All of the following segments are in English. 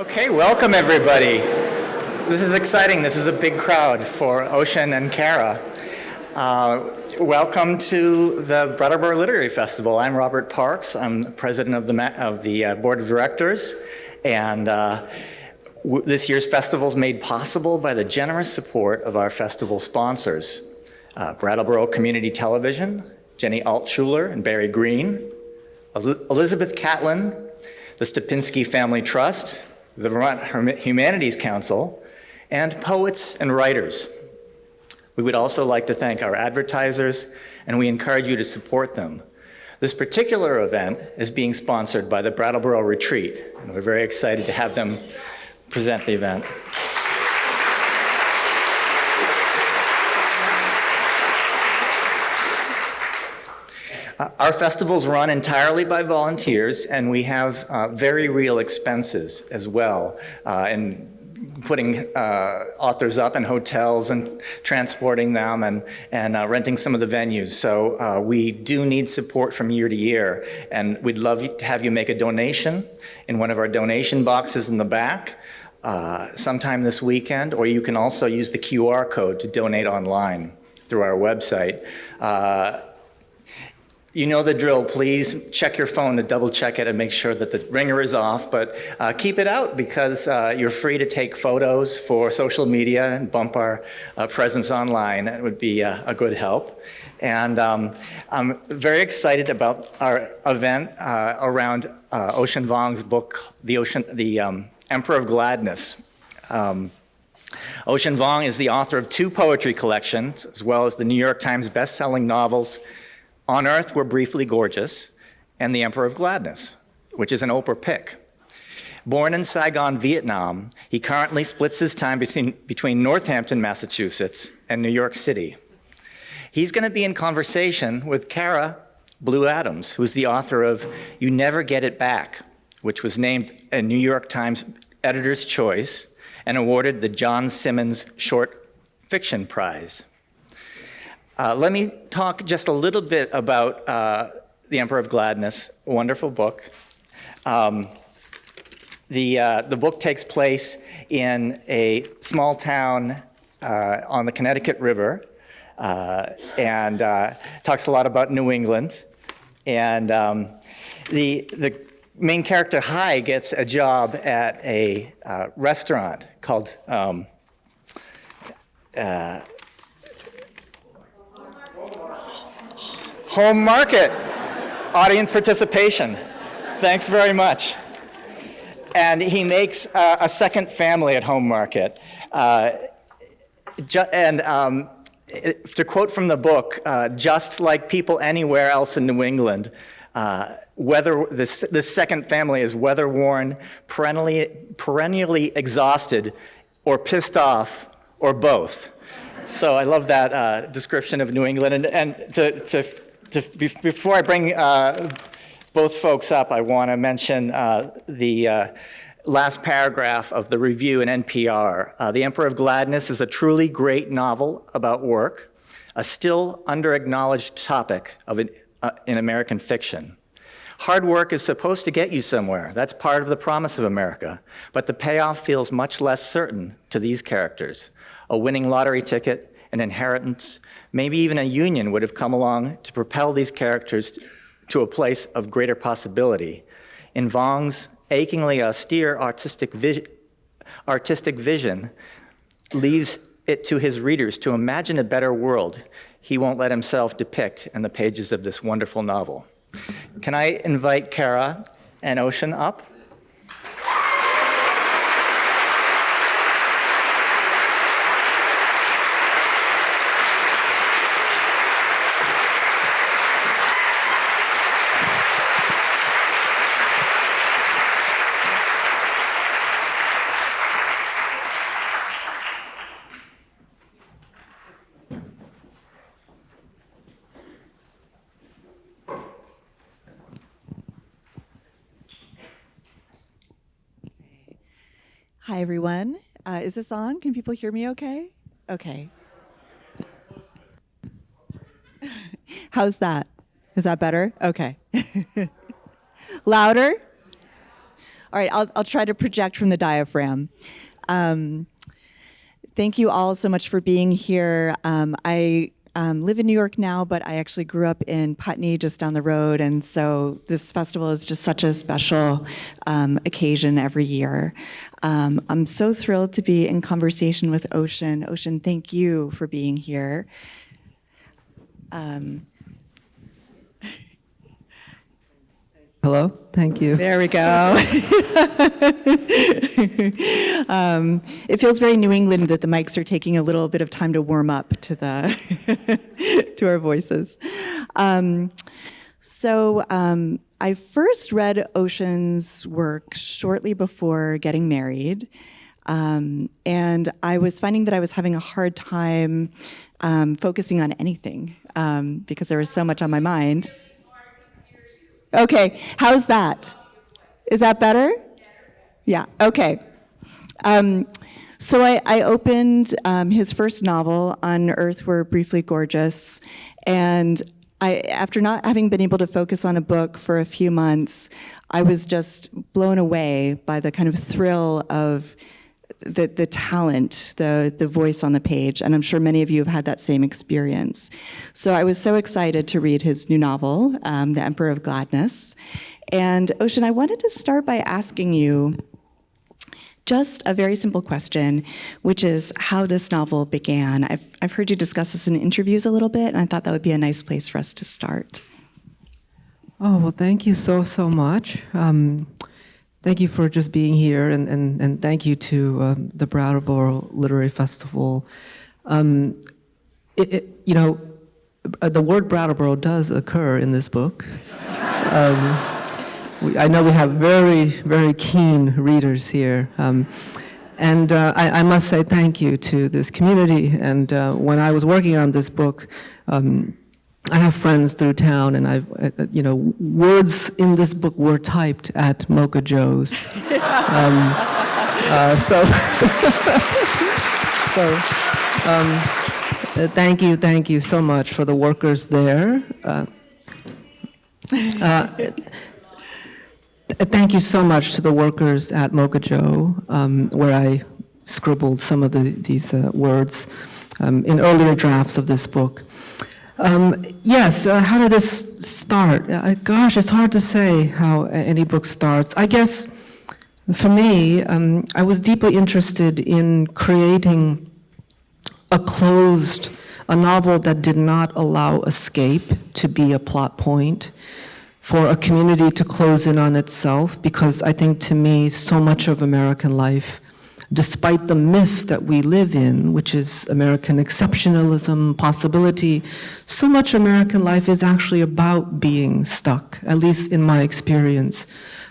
Okay, welcome everybody. This is exciting. This is a big crowd for Ocean and Cara. Welcome to the Brattleboro Literary Festival. I'm Robert Parks. I'm the president of the board of directors, and this year's festival is made possible by the generous support of our festival sponsors: Brattleboro Community Television, Jenny Altschuler and Barry Green, Elizabeth Catlin, the Stupinski Family Trust, the Vermont Humanities Council, and poets and writers. We would also like to thank our advertisers, and we encourage you to support them. This particular event is being sponsored by the Brattleboro Retreat, and we're very excited to have them present the event. Our festivals run entirely by volunteers, and we have very real expenses as well in putting authors up in hotels and transporting them and renting some of the venues. So we do need support from year to year, and we'd love to have you make a donation in one of our donation boxes in the back sometime this weekend, or you can also use the QR code to donate online through our website. You know the drill. Please check your phone to double check it and make sure that the ringer is off, but keep it out because you're free to take photos for social media and bump our presence online. It would be a good help. And I'm very excited about our event around Ocean Vuong's book, The Emperor of Gladness. Ocean Vuong is the author of 2 poetry collections, as well as the New York Times bestselling novels On Earth We're Briefly Gorgeous, and The Emperor of Gladness, which is an Oprah pick. Born in Saigon, Vietnam, he currently splits his time between Northampton, Massachusetts, and New York City. He's going to be in conversation with Cara Blue Adams, who's the author of You Never Get It Back, which was named a New York Times Editor's Choice and awarded the John Simmons Short Fiction Prize. Let me talk just a little bit about The Emperor of Gladness, a wonderful book. The book takes place in a small town on the Connecticut River and talks a lot about New England. And the main character, Hai, gets a job at a restaurant called Home Market. Audience participation. Thanks very much. And he makes a second family at Home Market. To quote from the book, just like people anywhere else in New England, this second family is weather-worn, perennially exhausted, or pissed off, or both. So I love that description of New England. And before I bring both folks up, I want to mention the last paragraph of the review in NPR. The Emperor of Gladness is a truly great novel about work, a still under-acknowledged topic in American fiction. Hard work is supposed to get you somewhere. That's part of the promise of America. But the payoff feels much less certain to these characters. A winning lottery ticket, an inheritance, maybe even a union would have come along to propel these characters to a place of greater possibility. In Vuong's achingly austere artistic vision leaves it to his readers to imagine a better world he won't let himself depict in the pages of this wonderful novel. Can I invite Cara and Ocean up? Hi, everyone. Is this on? Can people hear me okay? Okay. How's that? Is that better? Okay. Louder? All right, I'll try to project from the diaphragm. Thank you all so much for being here. I live in New York now, but I actually grew up in Putney, just down the road, and so this festival is just such a special occasion every year. I'm so thrilled to be in conversation with Ocean. Ocean, thank you for being here. Hello, thank you. There we go. It feels very New England that the mics are taking a little bit of time to warm up to the to our voices. I first read Ocean's work shortly before getting married, and I was finding that I was having a hard time focusing on anything because there was so much on my mind. Okay, how's that? Is that better? Yeah, okay. So I opened his first novel, On Earth We're Briefly Gorgeous, and after not having been able to focus on a book for a few months, I was just blown away by the kind of thrill of the talent, the voice on the page, and I'm sure many of you have had that same experience. So I was so excited to read his new novel, The Emperor of Gladness. And Ocean, I wanted to start by asking you just a very simple question, which is how this novel began. I've heard you discuss this in interviews a little bit, and I thought that would be a nice place for us to start. Oh, well, thank you so much. Thank you for just being here, and thank you to the Brattleboro Literary Festival. The word Brattleboro does occur in this book. I know we have very, very keen readers here. I must say thank you to this community. And when I was working on this book, I have friends through town, and words in this book were typed at Mocha Joe's. Thank you so much for the workers there. Thank you so much to the workers at Mocha Joe, where I scribbled some of these words in earlier drafts of this book. Yes, how did this start? Gosh, it's hard to say how any book starts. I guess, for me, I was deeply interested in creating a novel that did not allow escape to be a plot point, for a community to close in on itself, because I think, to me, so much of American life, despite the myth that we live in, which is American exceptionalism, possibility, so much American life is actually about being stuck, at least in my experience.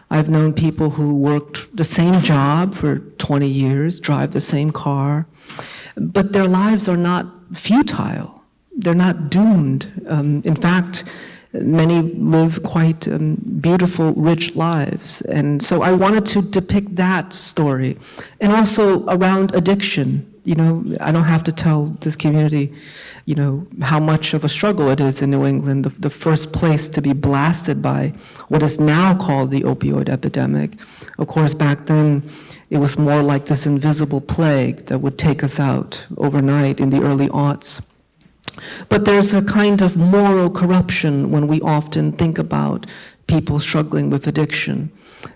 I've known people who worked the same job for 20 years, drive the same car, but their lives are not futile. They're not doomed. In fact, many live quite beautiful, rich lives. And so I wanted to depict that story. And also around addiction. I don't have to tell this community, how much of a struggle it is in New England, the first place to be blasted by what is now called the opioid epidemic. Of course, back then, it was more like this invisible plague that would take us out overnight in the early aughts. But there's a kind of moral corruption when we often think about people struggling with addiction.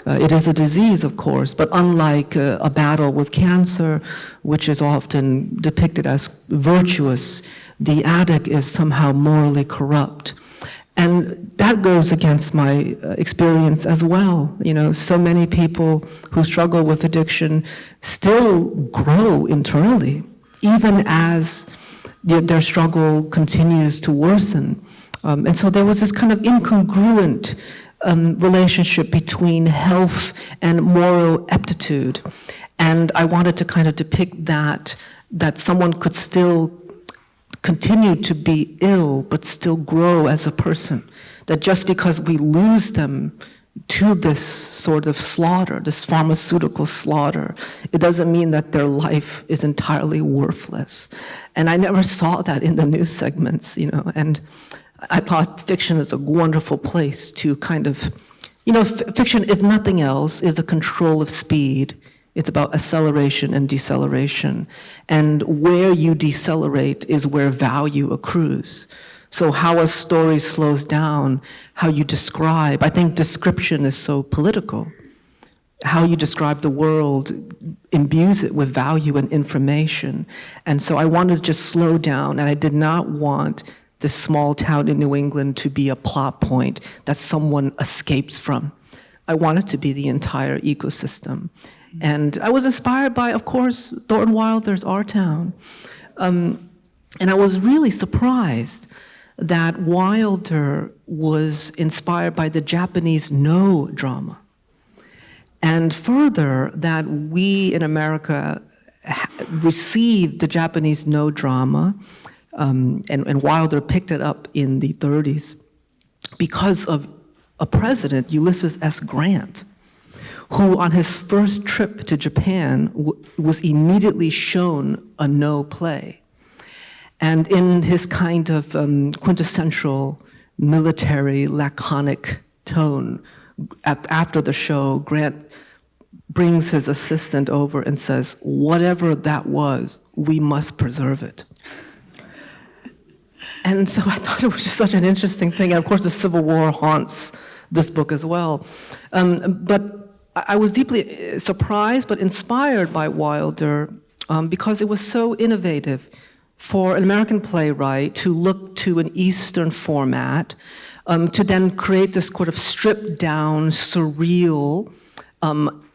It is a disease, of course, but unlike a battle with cancer, which is often depicted as virtuous, the addict is somehow morally corrupt. And that goes against my experience as well. So many people who struggle with addiction still grow internally, even as their struggle continues to worsen. And so there was this kind of incongruent relationship between health and moral aptitude. And I wanted to kind of depict that someone could still continue to be ill, but still grow as a person. That just because we lose them to this sort of slaughter, this pharmaceutical slaughter, it doesn't mean that their life is entirely worthless. And I never saw that in the news segments, and I thought fiction is a wonderful place to kind of You know, fiction, if nothing else, is a control of speed. It's about acceleration and deceleration. And where you decelerate is where value accrues. So how a story slows down, how you describe, I think description is so political. How you describe the world imbues it with value and information. And so I wanted to just slow down, and I did not want this small town in New England to be a plot point that someone escapes from. I want it to be the entire ecosystem. And I was inspired by, of course, Thornton Wilder's Our Town. And I was really surprised that Wilder was inspired by the Japanese no drama. And further, that we in America received the Japanese no drama, and Wilder picked it up in the 30s because of a president, Ulysses S. Grant, who on his first trip to Japan was immediately shown a no play. And in his kind of quintessential military laconic tone, after the show, Grant brings his assistant over and says, whatever that was, we must preserve it. And so I thought it was just such an interesting thing. And of course, the Civil War haunts this book as well. But I was deeply surprised but inspired by Wilder because it was so innovative for an American playwright to look to an Eastern format, to then create this sort of stripped down, surreal,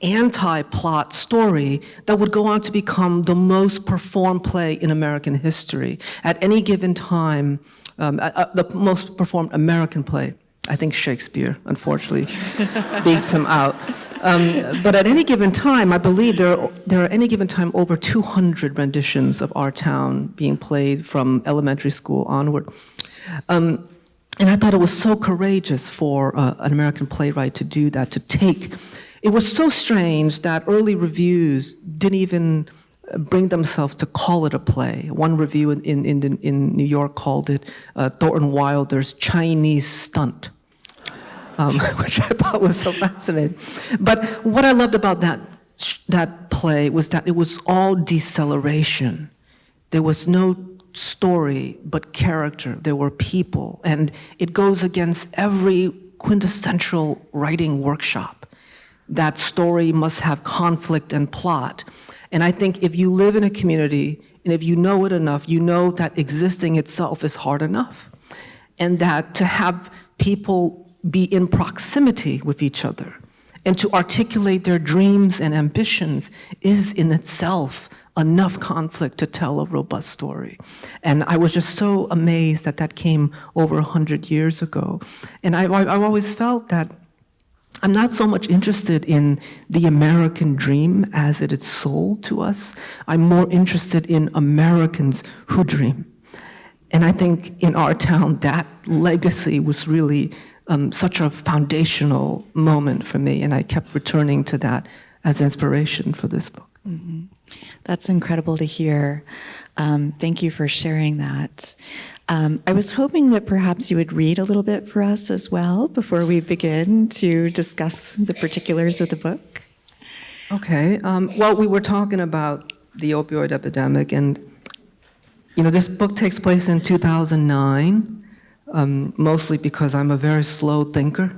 anti-plot story that would go on to become the most performed play in American history. At any given time, the most performed American play. I think Shakespeare, unfortunately, beats him out. But at any given time, I believe there are any given time over 200 renditions of Our Town being played from elementary school onward. And I thought it was so courageous for an American playwright to do that, to take. It was so strange that early reviews didn't even bring themselves to call it a play. One review in New York called it Thornton Wilder's Chinese stunt, which I thought was so fascinating. But what I loved about that play was that it was all deceleration. There was no story but character. There were people, and it goes against every quintessential writing workshop. That story must have conflict and plot. And I think if you live in a community, and if you know it enough, you know that existing itself is hard enough. And that to have people be in proximity with each other and to articulate their dreams and ambitions is in itself enough conflict to tell a robust story. And I was just so amazed that that came over 100 years ago. And I've always felt that I'm not so much interested in the American dream as it is sold to us. I'm more interested in Americans who dream. And I think in Our Town, that legacy was really such a foundational moment for me, and I kept returning to that as inspiration for this book. Mm-hmm. That's incredible to hear. Thank you for sharing that. I was hoping that perhaps you would read a little bit for us as well before we begin to discuss the particulars of the book. Okay. Well, we were talking about the opioid epidemic, and this book takes place in 2009, mostly because I'm a very slow thinker.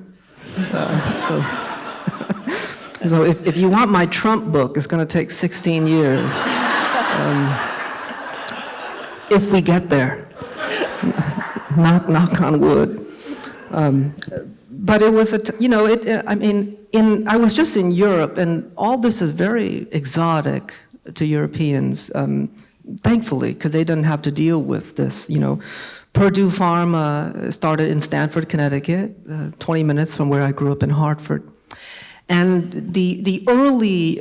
So if you want my Trump book, it's going to take 16 years, if we get there. Knock on wood. But it was I was just in Europe, and all this is very exotic to Europeans, thankfully, because they didn't have to deal with this. Purdue Pharma started in Stamford, Connecticut, 20 minutes from where I grew up in Hartford. And the early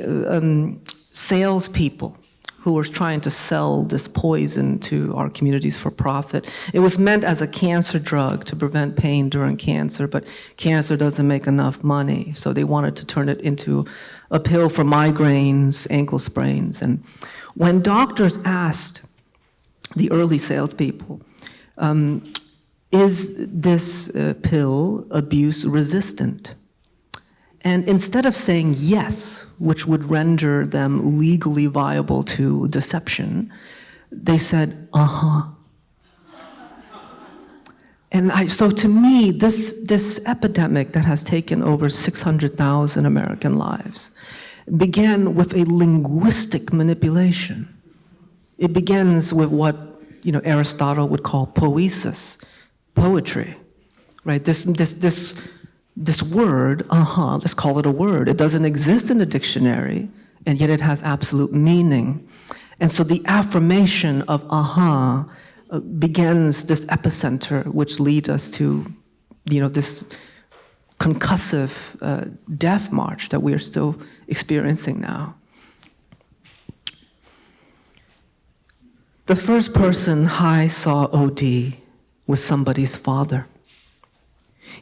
salespeople who were trying to sell this poison to our communities for profit. It was meant as a cancer drug to prevent pain during cancer, but cancer doesn't make enough money, so they wanted to turn it into a pill for migraines, ankle sprains. And when doctors asked the early salespeople, is this pill abuse resistant? And instead of saying yes, which would render them legally viable to deception, they said, uh-huh. And so to me, this epidemic that has taken over 600,000 American lives began with a linguistic manipulation. It begins with what Aristotle would call poesis, poetry, right? This word, let's call it a word. It doesn't exist in the dictionary, and yet it has absolute meaning. And so the affirmation of begins this epicenter, which leads us to, this concussive death march that we are still experiencing now. The first person Hai saw OD was somebody's father.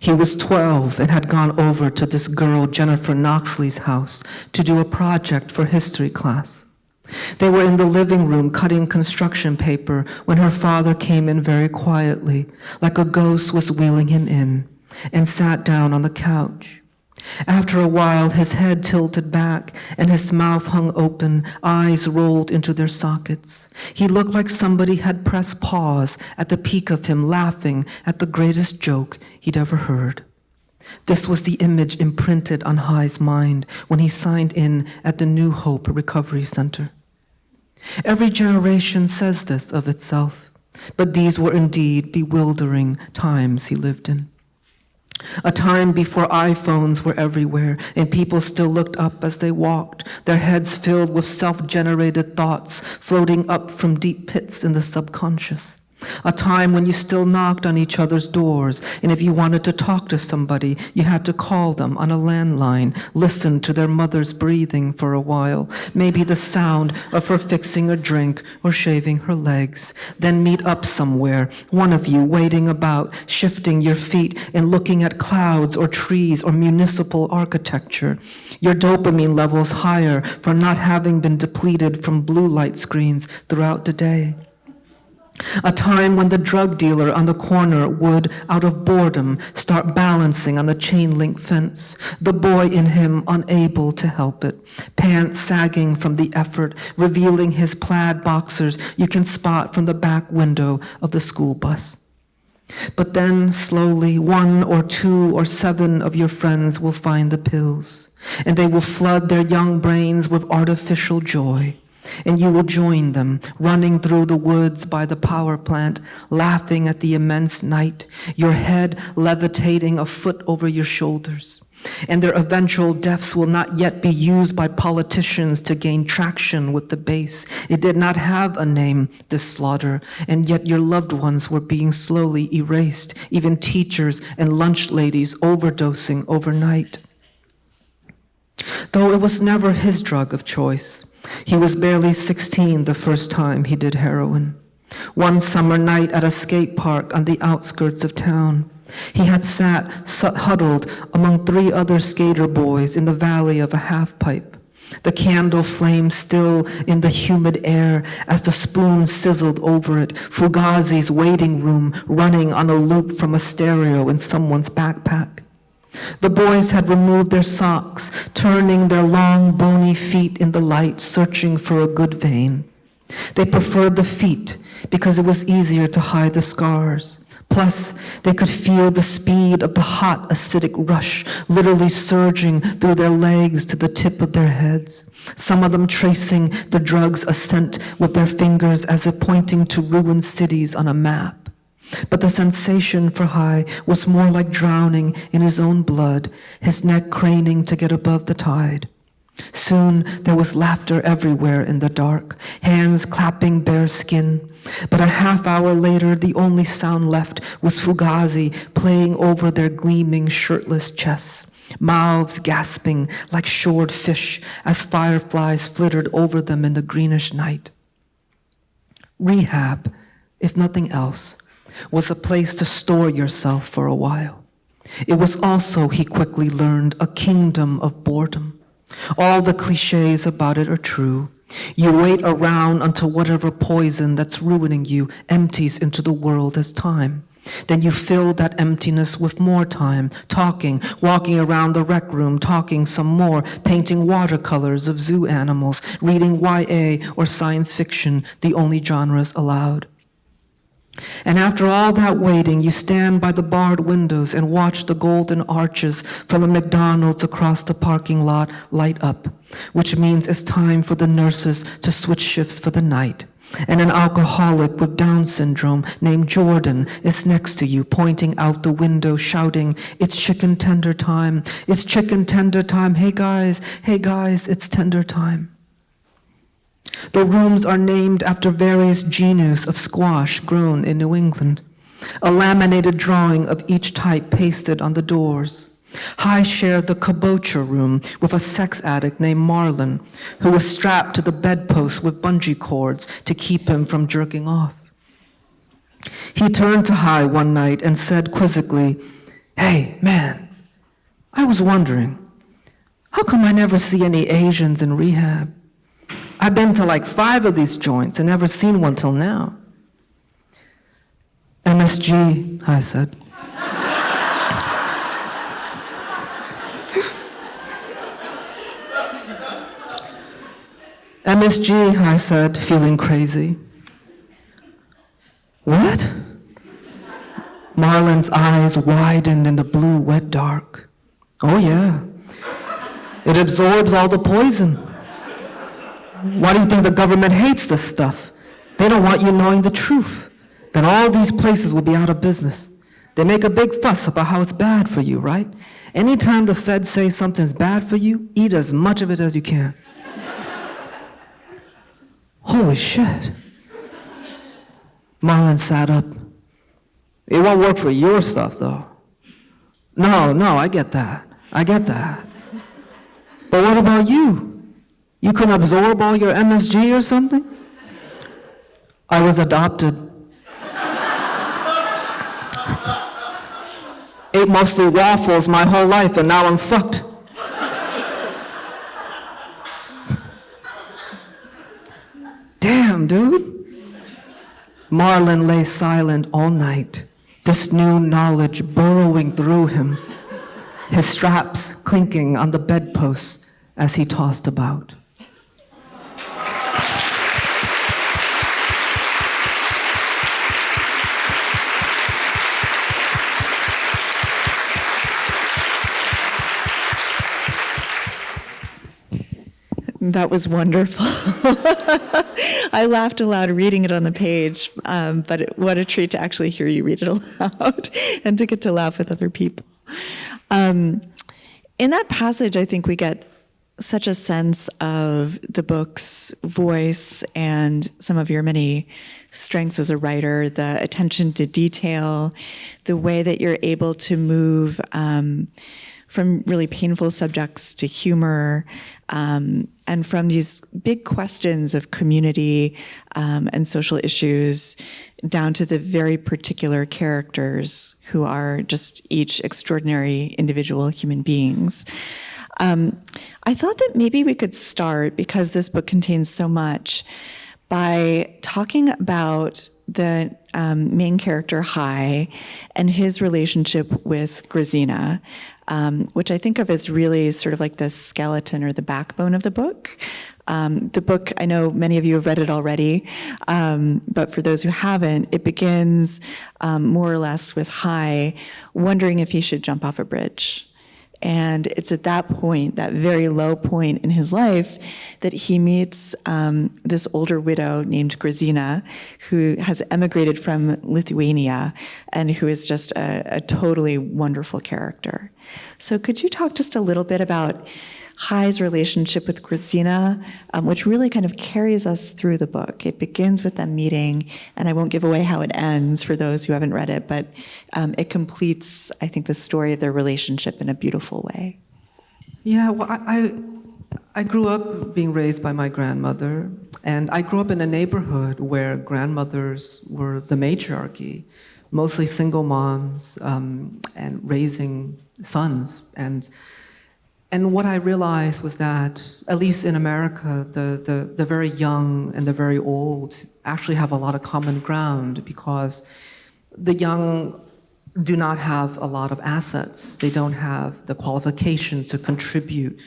He was 12 and had gone over to this girl, Jennifer Knoxley's house to do a project for history class. They were in the living room cutting construction paper when her father came in very quietly, like a ghost was wheeling him in, and sat down on the couch. After a while, his head tilted back and his mouth hung open, eyes rolled into their sockets. He looked like somebody had pressed pause at the peak of him laughing at the greatest joke he'd ever heard. This was the image imprinted on Hai's mind when he signed in at the New Hope Recovery Center. Every generation says this of itself, but these were indeed bewildering times he lived in. A time before iPhones were everywhere and people still looked up as they walked, their heads filled with self-generated thoughts floating up from deep pits in the subconscious. A time when you still knocked on each other's doors, and if you wanted to talk to somebody, you had to call them on a landline, listen to their mother's breathing for a while, maybe the sound of her fixing a drink or shaving her legs, then meet up somewhere, one of you waiting about, shifting your feet and looking at clouds or trees or municipal architecture. Your dopamine levels higher for not having been depleted from blue light screens throughout the day. A time when the drug dealer on the corner would, out of boredom, start balancing on the chain-link fence, the boy in him unable to help it, pants sagging from the effort, revealing his plaid boxers you can spot from the back window of the school bus. But then, slowly, 1 or 2 or 7 of your friends will find the pills, and they will flood their young brains with artificial joy. And you will join them, running through the woods by the power plant, laughing at the immense night, your head levitating a foot over your shoulders. And their eventual deaths will not yet be used by politicians to gain traction with the base. It did not have a name, this slaughter, and yet your loved ones were being slowly erased, even teachers and lunch ladies overdosing overnight. Though it was never his drug of choice. He was barely 16 the first time he did heroin. One summer night at a skate park on the outskirts of town, he had sat huddled among 3 other skater boys in the valley of a half-pipe, the candle flame still in the humid air as the spoon sizzled over it, Fugazi's waiting room running on a loop from a stereo in someone's backpack. The boys had removed their socks, turning their long, bony feet in the light, searching for a good vein. They preferred the feet because it was easier to hide the scars. Plus, they could feel the speed of the hot, acidic rush literally surging through their legs to the tip of their heads, some of them tracing the drug's ascent with their fingers as if pointing to ruined cities on a map. But the sensation for Hai was more like drowning in his own blood, his neck craning to get above the tide. Soon there was laughter everywhere in the dark, hands clapping bare skin. But a half hour later, the only sound left was Fugazi playing over their gleaming, shirtless chests, mouths gasping like shored fish as fireflies flittered over them in the greenish night. Rehab, if nothing else, was a place to store yourself for a while. It was also, he quickly learned, a kingdom of boredom. All the cliches about it are true. You wait around until whatever poison that's ruining you empties into the world as time. Then you fill that emptiness with more time, talking, walking around the rec room, talking some more, painting watercolors of zoo animals, reading YA or science fiction, the only genres allowed. And after all that waiting, you stand by the barred windows and watch the golden arches from a McDonald's across the parking lot light up, which means it's time for the nurses to switch shifts for the night. And an alcoholic with Down syndrome named Jordan is next to you, pointing out the window, shouting, "It's chicken tender time, it's chicken tender time, hey guys, it's tender time." The rooms are named after various genus of squash grown in New England, a laminated drawing of each type pasted on the doors. High shared the kabocha room with a sex addict named Marlon, who was strapped to the bedpost with bungee cords to keep him from jerking off. He turned to High one night and said quizzically, "Hey, man, I was wondering, how come I never see any Asians in rehab? I've been to like 5 of these joints and never seen one till now." "MSG," I said. "MSG," I said, feeling crazy. "What?" Marlon's eyes widened in the blue wet dark. "Oh yeah, it absorbs all the poison. Why do you think the government hates this stuff? They don't want you knowing the truth. Then all these places will be out of business. They make a big fuss about how it's bad for you, right? Anytime the feds say something's bad for you, eat as much of it as you can." Holy shit. Marlon sat up. "It won't work for your stuff, though." No, I get that. But what about you? You couldn't absorb all your MSG or something? "I was adopted. Ate mostly waffles my whole life, and now I'm fucked." Damn, dude. Marlon lay silent all night, this new knowledge burrowing through him, his straps clinking on the bedposts as he tossed about. That was wonderful. I laughed aloud reading it on the page, but what a treat to actually hear you read it aloud and to get to laugh with other people. In that passage, I think we get such a sense of the book's voice and some of your many strengths as a writer, the attention to detail, the way that you're able to move from really painful subjects to humor, and from these big questions of community and social issues down to the very particular characters who are just each extraordinary individual human beings. I thought that maybe we could start, because this book contains so much, by talking about the main character, Hai, and his relationship with Grazina, which I think of as really sort of like the skeleton or the backbone of the book. The book, I know many of you have read it already, but for those who haven't, it begins more or less with Hai wondering if he should jump off a bridge. And it's at that point, that very low point in his life, that he meets this older widow named Grazina, who has emigrated from Lithuania and who is just a totally wonderful character. So could you talk just a little bit about Hai's relationship with Grazina, which really kind of carries us through the book? It begins with them meeting, and I won't give away how it ends for those who haven't read it, but it completes, I think, the story of their relationship in a beautiful way. Yeah, well, I grew up being raised by my grandmother, and I grew up in a neighborhood where grandmothers were the matriarchy, mostly single moms and raising sons. And what I realized was that, at least in America, the very young and the very old actually have a lot of common ground, because the young do not have a lot of assets. They don't have the qualifications to contribute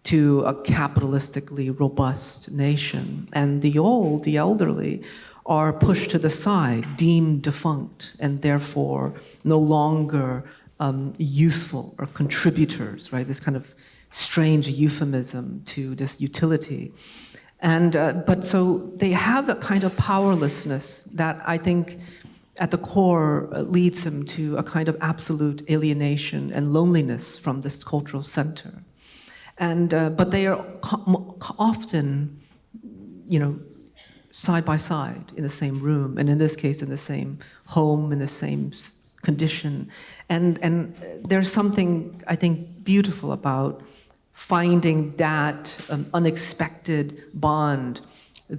to a capitalistically robust nation. And the old, the elderly, are pushed to the side, deemed defunct, and therefore no longer useful or contributors, right? This kind of strange euphemism to this utility. And but so they have a kind of powerlessness that I think at the core leads them to a kind of absolute alienation and loneliness from this cultural center. And but they are often, side by side in the same room, and in this case, in the same home, in the same condition. And there's something, I think, beautiful about finding that unexpected bond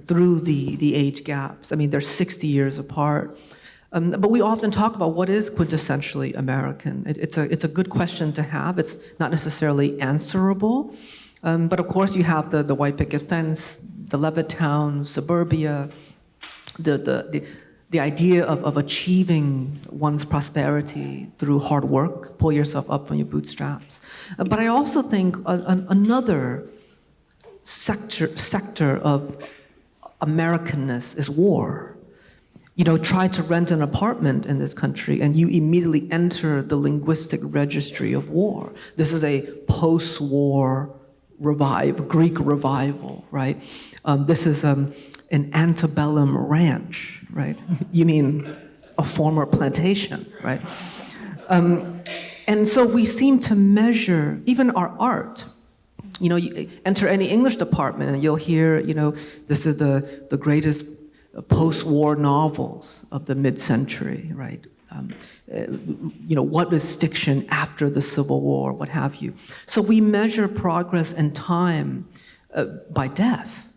through the age gaps. I mean, they're 60 years apart. But we often talk about what is quintessentially American. It's a good question to have. It's not necessarily answerable. But of course, you have the white picket fence, the Levittown, suburbia, the idea of achieving one's prosperity through hard work, pull yourself up from your bootstraps. But I also think another sector of Americanness is war. Try to rent an apartment in this country and you immediately enter the linguistic registry of war. This is a post-war Greek revival, right? This is an antebellum ranch, right? You mean a former plantation, right? And so we seem to measure even our art. You enter any English department and you'll hear, this is the greatest post-war novels of the mid-century, right? What is fiction after the Civil War, what have you. So we measure progress and time by death,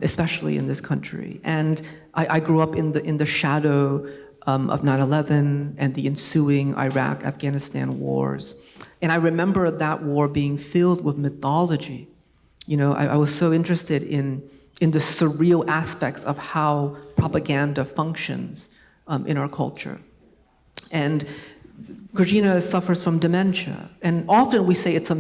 especially in this country. And I grew up in the shadow of 9/11 and the ensuing Iraq-Afghanistan wars. And I remember that war being filled with mythology. I was so interested in the surreal aspects of how propaganda functions in our culture. And Georgina suffers from dementia. And often we say it's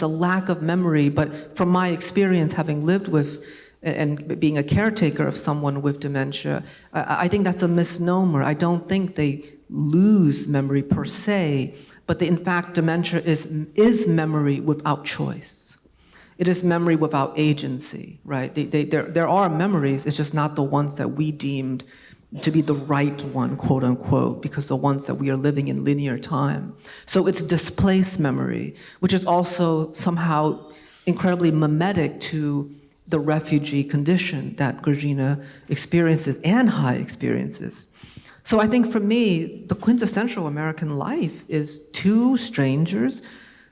a lack of memory, but from my experience, having lived with and being a caretaker of someone with dementia, I think that's a misnomer. I don't think they lose memory per se, but in fact, dementia is memory without choice. It is memory without agency, right? There are memories, it's just not the ones that we deemed to be the right one, quote unquote, because the ones that we are living in linear time. So it's displaced memory, which is also somehow incredibly mimetic to the refugee condition that Georgina experiences and Hai experiences. So I think for me, the quintessential American life is two strangers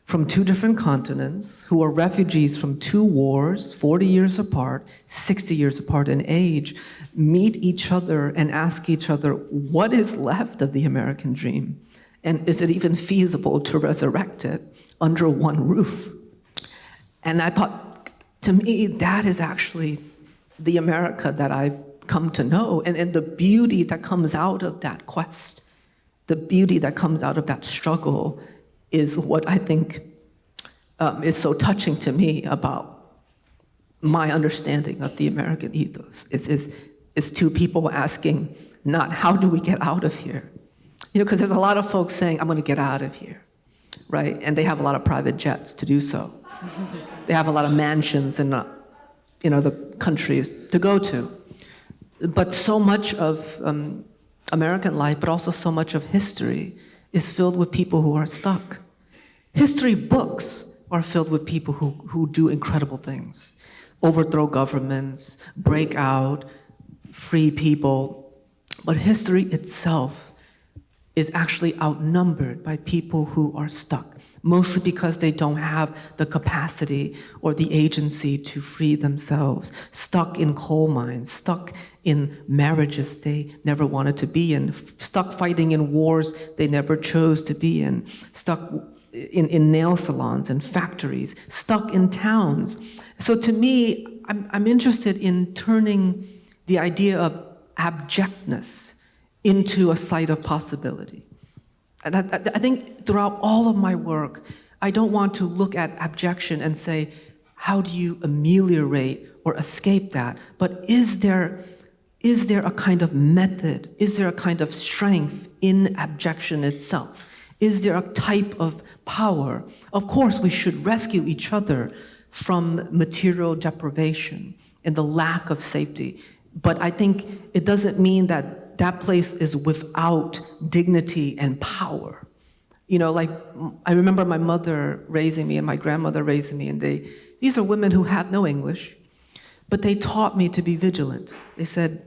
from two different continents who are refugees from two wars, 40 years apart, 60 years apart in age, meet each other and ask each other, what is left of the American dream? And is it even feasible to resurrect it under one roof? And I thought, to me, that is actually the America that I've come to know. And the beauty that comes out of that quest, the beauty that comes out of that struggle is what I think is so touching to me about my understanding of the American ethos. Is two people asking, not how do we get out of here? Because there's a lot of folks saying, I'm going to get out of here, right? And they have a lot of private jets to do so. They have a lot of mansions in other countries to go to. But so much of American life, but also so much of history, is filled with people who are stuck. History books are filled with people who do incredible things. Overthrow governments, break out, free people. But history itself is actually outnumbered by people who are stuck, mostly because they don't have the capacity or the agency to free themselves, stuck in coal mines, stuck in marriages they never wanted to be in, stuck fighting in wars they never chose to be in, stuck in nail salons and factories, stuck in towns. So to me, I'm interested in turning the idea of abjectness into a site of possibility. And I think throughout all of my work, I don't want to look at abjection and say, how do you ameliorate or escape that? But is there a kind of method? Is there a kind of strength in abjection itself? Is there a type of power? Of course, we should rescue each other from material deprivation and the lack of safety. But I think it doesn't mean that that place is without dignity and power. You know, like, I remember my mother raising me and my grandmother raising me, and these are women who had no English, but they taught me to be vigilant. They said,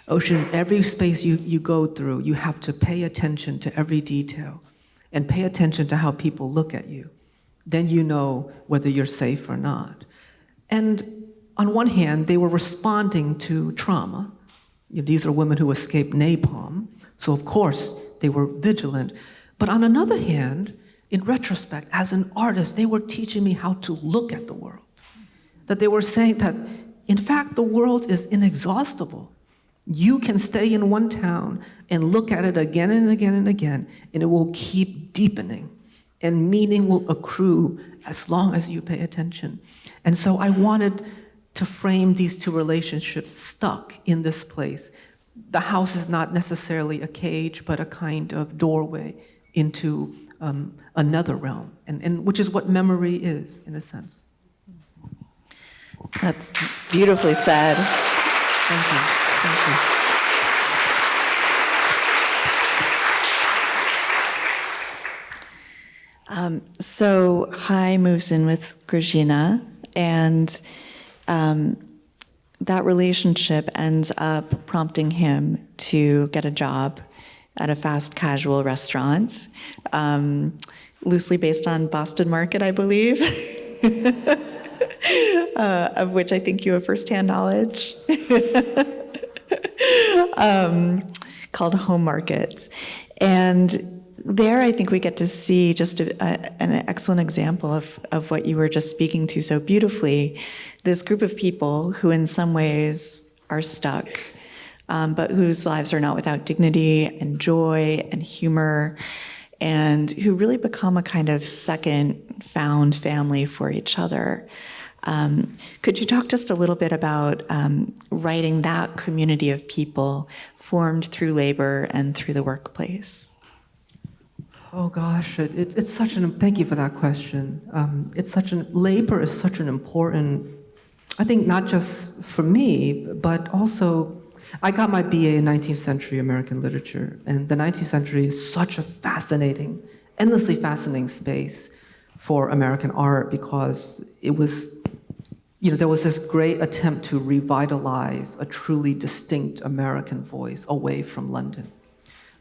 Ocean, every space you go through, you have to pay attention to every detail and pay attention to how people look at you. Then you know whether you're safe or not. And on one hand, they were responding to trauma. You know, these are women who escaped napalm, so of course they were vigilant. But on another hand, in retrospect, as an artist, they were teaching me how to look at the world. That they were saying that, in fact, the world is inexhaustible. You can stay in one town and look at it again and again and again, and it will keep deepening, and meaning will accrue as long as you pay attention. And so I wanted to frame these two relationships stuck in this place. The house is not necessarily a cage, but a kind of doorway into another realm, and which is what memory is, in a sense. That's beautifully said. Thank you. Thank you. So Hai moves in with Grzina, and that relationship ends up prompting him to get a job at a fast casual restaurant, loosely based on Boston Market, I believe, of which I think you have firsthand knowledge, called Home Market. And there, I think we get to see just an excellent example of what you were just speaking to so beautifully. This group of people who in some ways are stuck, but whose lives are not without dignity and joy and humor, and who really become a kind of second found family for each other. Could you talk just a little bit about writing that community of people formed through labor and through the workplace? Oh gosh, it's such thank you for that question. Labor is such an important, I think not just for me, but also, I got my BA in 19th century American literature, and the 19th century is such a fascinating, endlessly fascinating space for American art, because it was, there was this great attempt to revitalize a truly distinct American voice away from London,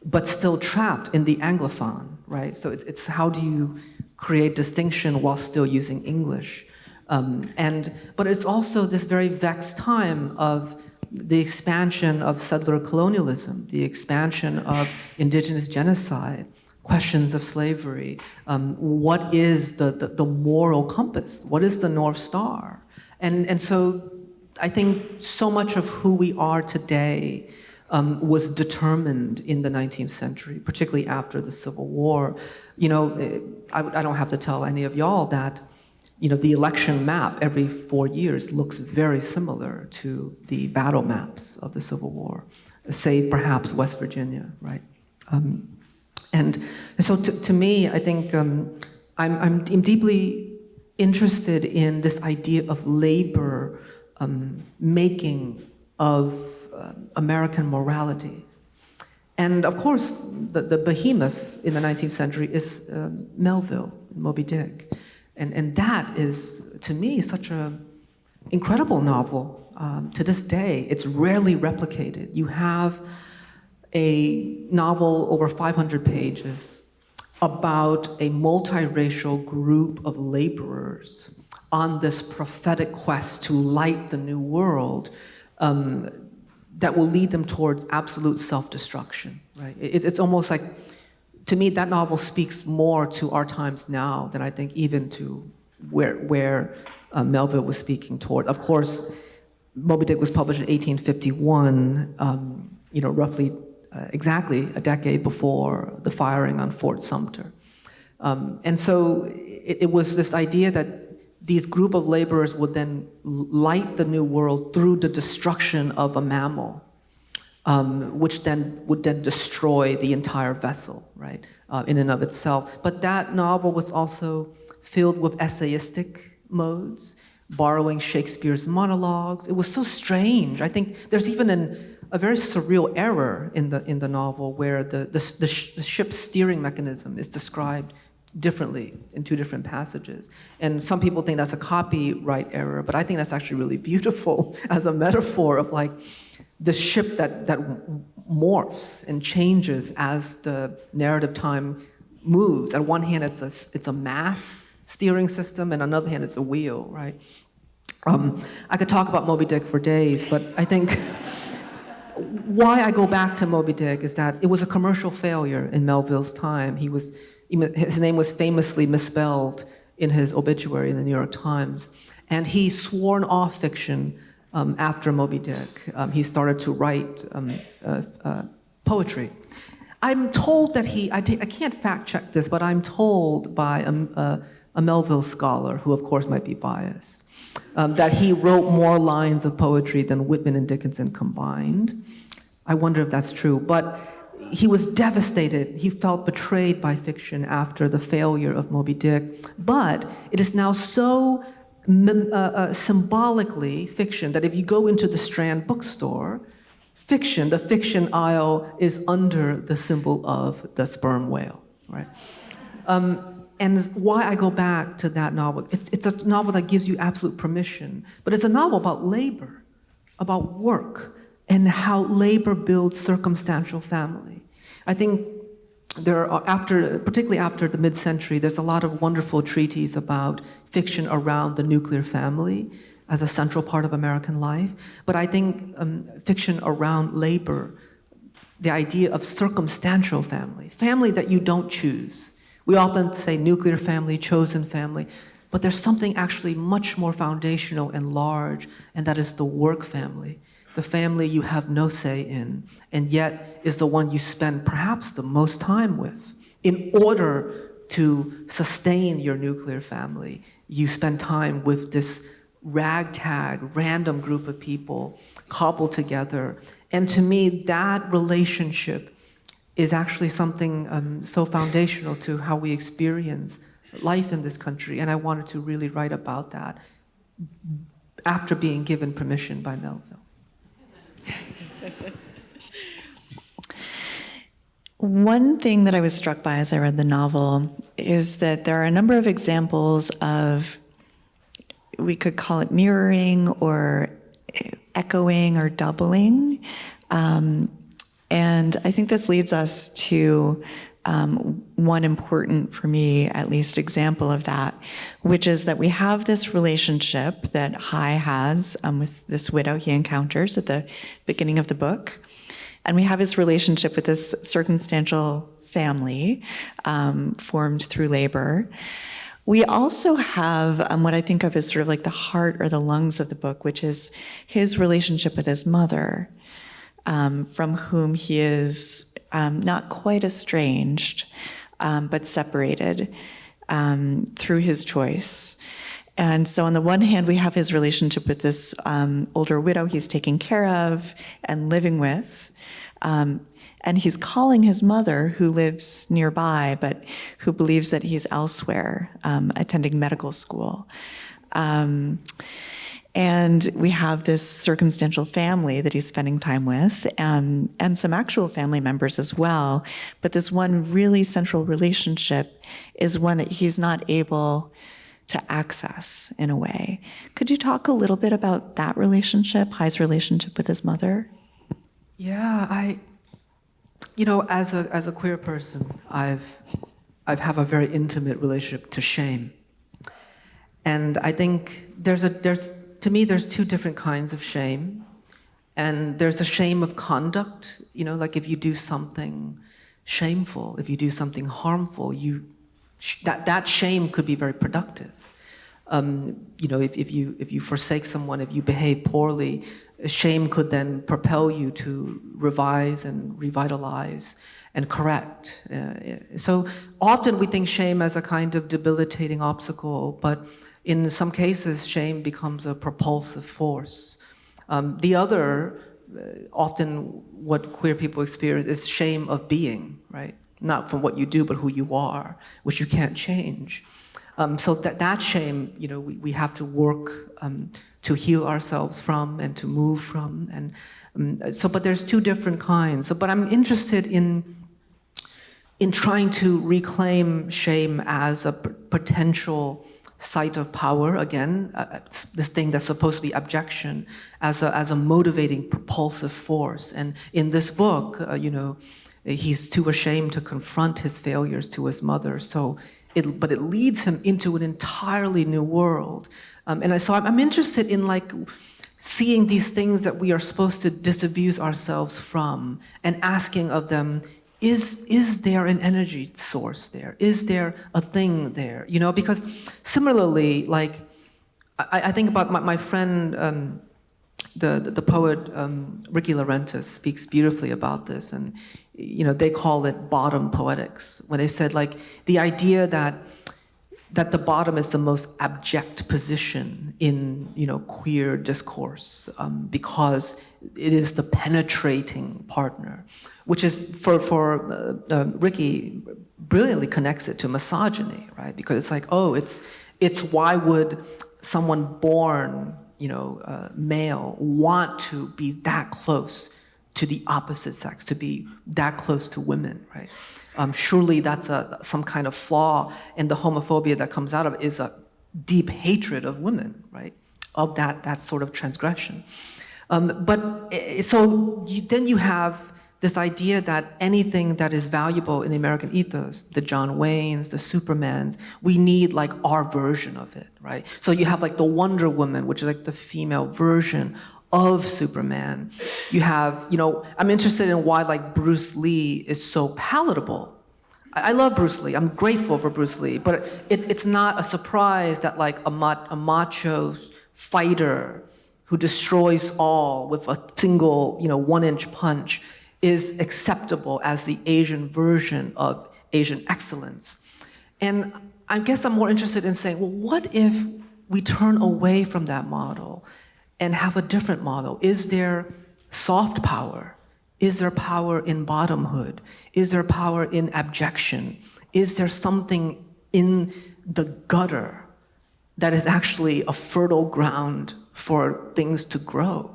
but still trapped in the Anglophone, right? So it's how do you create distinction while still using English? But it's also this very vexed time of the expansion of settler colonialism, the expansion of indigenous genocide, questions of slavery. What is the moral compass? What is the North Star? And so I think so much of who we are today was determined in the 19th century, particularly after the Civil War. I don't have to tell any of y'all that, the election map every 4 years looks very similar to the battle maps of the Civil War, save perhaps West Virginia, right? And so to me, I think I'm deeply interested in this idea of labor making of American morality. And of course, the behemoth in the 19th century is Melville, Moby Dick. And that is, to me, such an incredible novel. To this day, it's rarely replicated. You have a novel over 500 pages about a multiracial group of laborers on this prophetic quest to light the new world, that will lead them towards absolute self-destruction, right? It's almost like, to me, that novel speaks more to our times now than I think even to where Melville was speaking toward. Of course, Moby Dick was published in 1851, roughly exactly a decade before the firing on Fort Sumter. And so it was this idea that these group of laborers would then light the new world through the destruction of a mammal, which then would then destroy the entire vessel, right, in and of itself. But that novel was also filled with essayistic modes, borrowing Shakespeare's monologues. It was so strange. I think there's even a very surreal error in the novel where the ship's steering mechanism is described differently in two different passages. And some people think that's a copyright error, but I think that's actually really beautiful as a metaphor of like the ship that morphs and changes as the narrative time moves. On one hand, it's a mass steering system, and on the other hand, it's a wheel, right? I could talk about Moby Dick for days, but I think why I go back to Moby Dick is that it was a commercial failure in Melville's time. His name was famously misspelled in his obituary in the New York Times, and he sworn off fiction after Moby Dick. He started to write poetry. I'm told that I can't fact check this, but I'm told by a Melville scholar, who of course might be biased, that he wrote more lines of poetry than Whitman and Dickinson combined. I wonder if that's true, but he was devastated. He felt betrayed by fiction after the failure of Moby Dick, but it is now so symbolically fiction that if you go into the Strand bookstore, the fiction aisle is under the symbol of the sperm whale, right? And why I go back to that novel, it's a novel that gives you absolute permission, but it's a novel about labor, about work, and how labor builds circumstantial family. I think there are, particularly after the mid-century, there's a lot of wonderful treatises about fiction around the nuclear family as a central part of American life. But I think fiction around labor, the idea of circumstantial family that you don't choose. We often say nuclear family, chosen family, but there's something actually much more foundational and large, and that is the work family, the family you have no say in, and yet is the one you spend perhaps the most time with. In order to sustain your nuclear family, you spend time with this ragtag, random group of people cobbled together. And to me, that relationship is actually something so foundational to how we experience life in this country. And I wanted to really write about that after being given permission by Melville. One thing that I was struck by as I read the novel is that there are a number of examples of, we could call it mirroring or echoing or doubling. And I think this leads us to one important, for me at least, example of that, which is that we have this relationship that Hai has with this widow he encounters at the beginning of the book. And we have his relationship with this circumstantial family formed through labor. We also have what I think of as sort of like the heart or the lungs of the book, which is his relationship with his mother, from whom he is not quite estranged, but separated through his choice. And so on the one hand, we have his relationship with this older widow he's taking care of and living with. And he's calling his mother, who lives nearby, but who believes that he's elsewhere, attending medical school. And we have this circumstantial family that he's spending time with, and some actual family members as well. But this one really central relationship is one that he's not able to access in a way. Could you talk a little bit about that relationship, Hai's relationship with his mother? Yeah, as a queer person, I've have a very intimate relationship to shame, and I think there's two different kinds of shame, and there's a shame of conduct. Like if you do something shameful, if you do something harmful, that shame could be very productive. If you forsake someone, if you behave poorly, shame could then propel you to revise and revitalize and correct. So often we think shame as a kind of debilitating obstacle, but in some cases, shame becomes a propulsive force. The other, often what queer people experience is shame of being, right? Not from what you do, but who you are, which you can't change. So that shame, we have to work to heal ourselves from and to move from. And but there's two different kinds. But I'm interested in trying to reclaim shame as a potential site of power, again, this thing that's supposed to be abjection, as a motivating, propulsive force. And in this book, he's too ashamed to confront his failures to his mother, but it leads him into an entirely new world. So I'm interested in seeing these things that we are supposed to disabuse ourselves from and asking of them, is there an energy source there? Is there a thing there? Because similarly, I think about my friend, the poet Ricky Laurentis speaks beautifully about this, and they call it bottom poetics, when they said the idea that the bottom is the most abject position in queer discourse, because it is the penetrating partner, which is for Ricky brilliantly connects it to misogyny, right? Because it's why would someone born male want to be that close to the opposite sex, to be that close to women, right? Surely that's some kind of flaw, and the homophobia that comes out of it is a deep hatred of women, right? Of that sort of transgression. Then you have this idea that anything that is valuable in the American ethos, the John Waynes, the Supermans, we need our version of it, right? So you have the Wonder Woman, which is the female version of Superman. You have, I'm interested in why Bruce Lee is so palatable. I love Bruce Lee. I'm grateful for Bruce Lee, but it's not a surprise that a macho fighter who destroys all with a single, 1-inch punch is acceptable as the Asian version of Asian excellence. And I guess I'm more interested in saying, well, what if we turn away from that model and have a different model? Is there soft power? Is there power in bottomhood? Is there power in abjection? Is there something in the gutter that is actually a fertile ground for things to grow,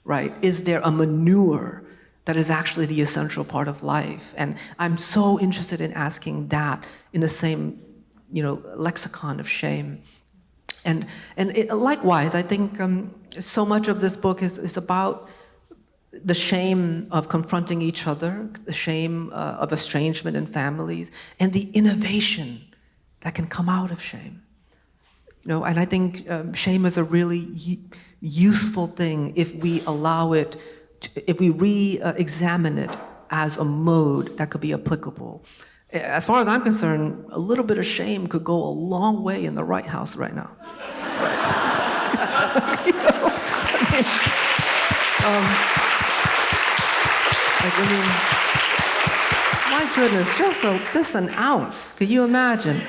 right? Is there a manure that is actually the essential part of life? And I'm so interested in asking that in the same, lexicon of shame. And likewise, I think so much of this book is about the shame of confronting each other, the shame of estrangement in families, and the innovation that can come out of shame. And I think shame is a really useful thing if we allow it, if we re-examine it as a mode that could be applicable. As far as I'm concerned, a little bit of shame could go a long way in the right house right now. My goodness, just an ounce. Could you imagine?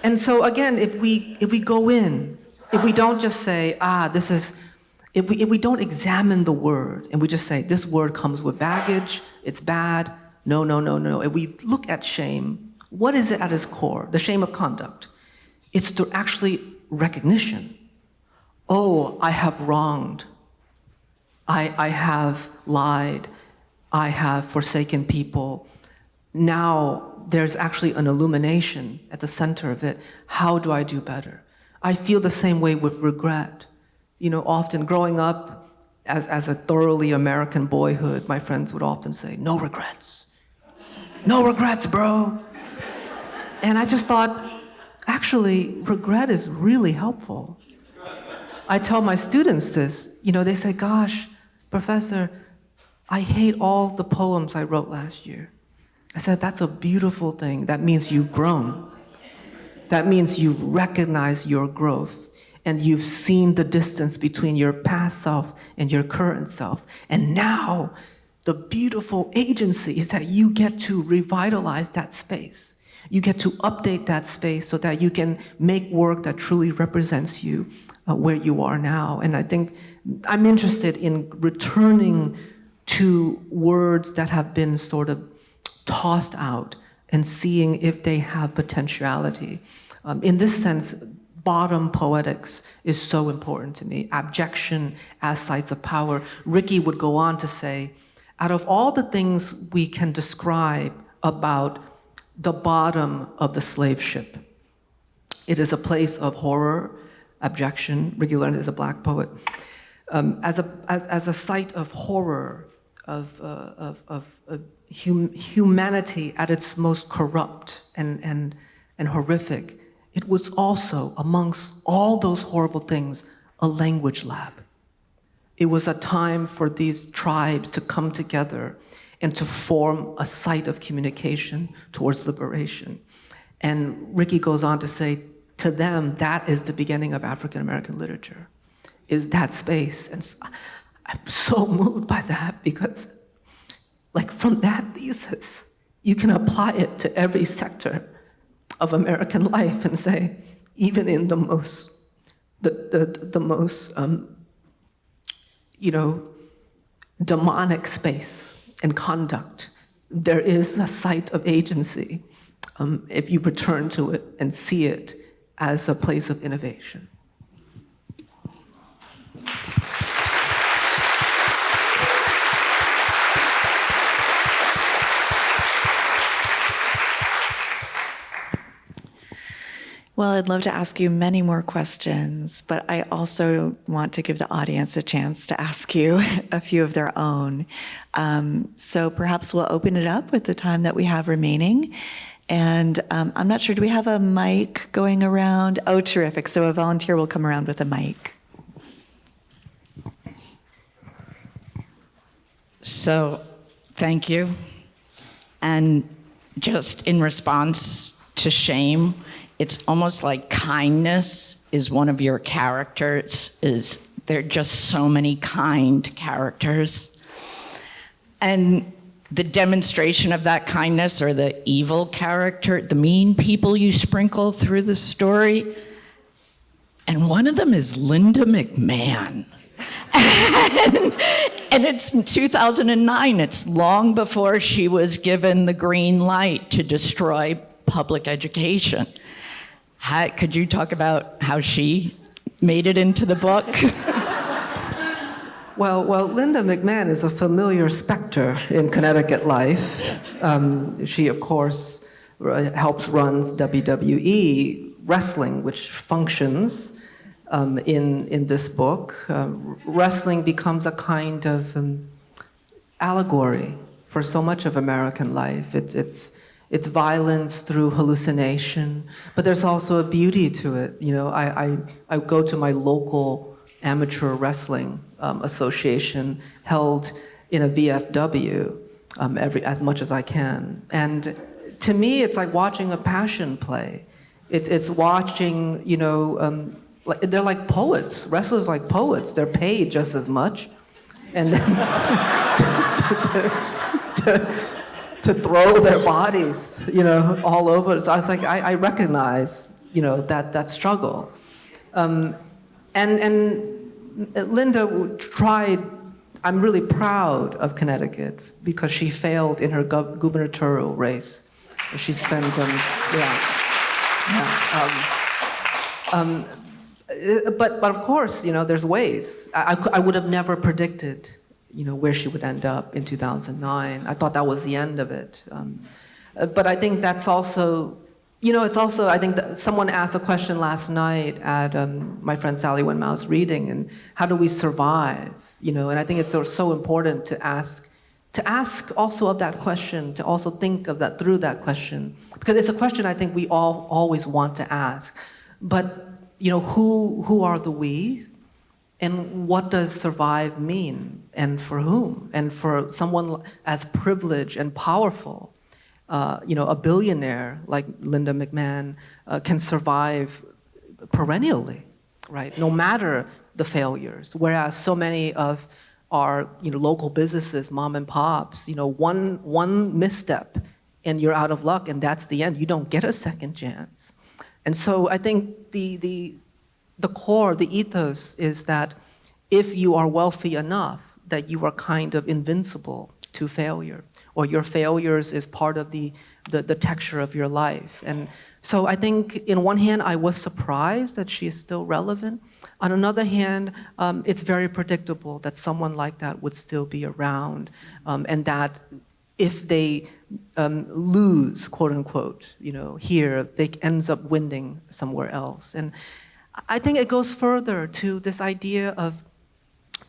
And so again, if we go in, if we don't just say, this is, if we don't examine the word and we just say, this word comes with baggage, it's bad, no. If we look at shame, what is it at its core? The shame of conduct. It's to actually recognition. Oh, I have wronged. I have lied. I have forsaken people. Now there's actually an illumination at the center of it. How do I do better? I feel the same way with regret. Often growing up as a thoroughly American boyhood, my friends would often say, no regrets. No regrets, bro. And I just thought, actually, regret is really helpful. I tell my students this, they say, gosh, professor, I hate all the poems I wrote last year. I said, that's a beautiful thing. That means you've grown. That means you've recognized your growth. and you've seen the distance between your past self and your current self. And now, the beautiful agency is that you get to revitalize that space. You get to update that space so that you can make work that truly represents you where you are now. And I think I'm interested in returning to words that have been sort of tossed out and seeing if they have potentiality. In this sense, bottom poetics is so important to me. Abjection as sites of power. Ricky would go on to say, out of all the things we can describe about the bottom of the slave ship, it is a place of horror, abjection. Ricky Leonard is a Black poet. As a site of horror, of humanity at its most corrupt and horrific, it was also, amongst all those horrible things, a language lab. It was a time for these tribes to come together and to form a site of communication towards liberation. And Ricky goes on to say, to them, that is the beginning of African American literature, is that space. And so, I'm so moved by that because, like, from that thesis, you can apply it to every sector of American life and say, even in the most, demonic space and conduct, there is a site of agency if you return to it and see it as a place of innovation. Well, I'd love to ask you many more questions, but I also want to give the audience a chance to ask you a few of their own. So perhaps we'll open it up with the time that we have remaining. And I'm not sure, do we have a mic going around? Oh, terrific. So a volunteer will come around with a mic. So, thank you. And just in response to shame, it's almost like kindness is one of your characters. There are just so many kind characters. And the demonstration of that kindness, or the evil character, the mean people you sprinkle through the story. And one of them is Linda McMahon. And it's in 2009. It's long before she was given the green light to destroy public education. Could you talk about how she made it into the book? Well, Linda McMahon is a familiar specter in Connecticut life. She, of course, helps runs WWE wrestling, which functions in this book. Wrestling becomes a kind of allegory for so much of American life. It's violence through hallucination, but there's also a beauty to it. You know, I go to my local amateur wrestling association held in a VFW as much as I can. And to me, it's like watching a passion play. It's watching, they're like poets. Wrestlers are like poets. They're paid just as much. And then to throw their bodies, all over. So I was like, I recognize, that struggle. And Linda tried. I'm really proud of Connecticut because she failed in her gubernatorial race. She spent, but of course, there's ways. I would have never predicted, where she would end up in 2009. I thought that was the end of it. But I think that's also, it's also, I think that someone asked a question last night at my friend Sally Wenmouth's reading, and how do we survive? And I think it's so important to ask also of that question, to also think of that through that question, because it's a question I think we all always want to ask. But who are the we, and what does survive mean, and for whom, and for someone as privileged and powerful, a billionaire like Linda McMahon can survive perennially. right? No matter the failures. Whereas so many of our local businesses, mom and pops, one misstep and you're out of luck and that's the end. You don't get a second chance. And so I think the core, the ethos is that if you are wealthy enough that you are kind of invincible to failure, or your failures is part of the texture of your life. And so I think in one hand, I was surprised that she is still relevant. On another hand, it's very predictable that someone like that would still be around, and that if they lose, quote unquote, here, they ends up winning somewhere else. And I think it goes further to this idea of,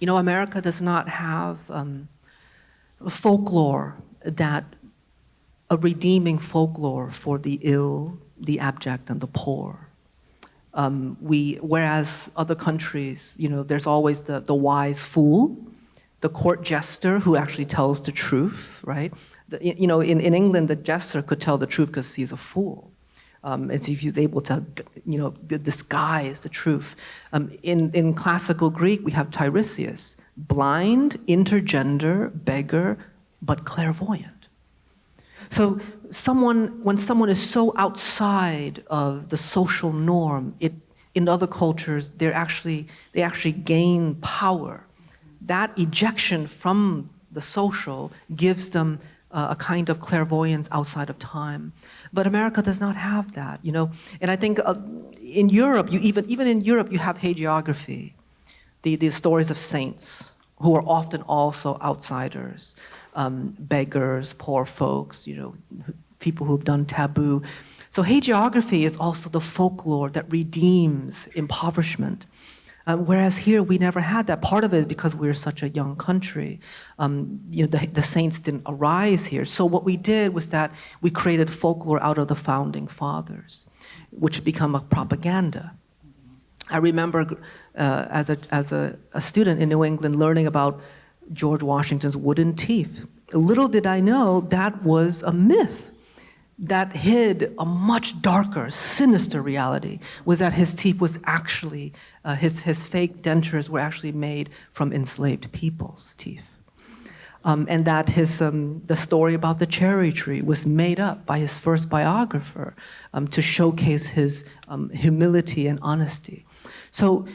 America does not have folklore a redeeming folklore for the ill, the abject, and the poor. Whereas other countries, there's always the wise fool, the court jester who actually tells the truth, right? In England, the jester could tell the truth because he's a fool. As he's able to, disguise the truth. In classical Greek, we have Tiresias, blind, intergender, beggar, but clairvoyant. So when someone is so outside of the social norm, in other cultures, they actually gain power. That ejection from the social gives them a kind of clairvoyance outside of time. But America does not have that, And I think in Europe, even in Europe, you have hagiography, the stories of saints who are often also outsiders, beggars, poor folks, people who've done taboo. So hagiography is also the folklore that redeems impoverishment. Whereas here, we never had that. Part of it is because we're such a young country. The saints didn't arise here. So what we did was that we created folklore out of the founding fathers, which become a propaganda. I remember as a student in New England learning about George Washington's wooden teeth. Little did I know that was a myth that hid a much darker, sinister reality, was that his teeth was actually, his fake dentures were actually made from enslaved people's teeth. And that the story about the cherry tree was made up by his first biographer to showcase his humility and honesty. So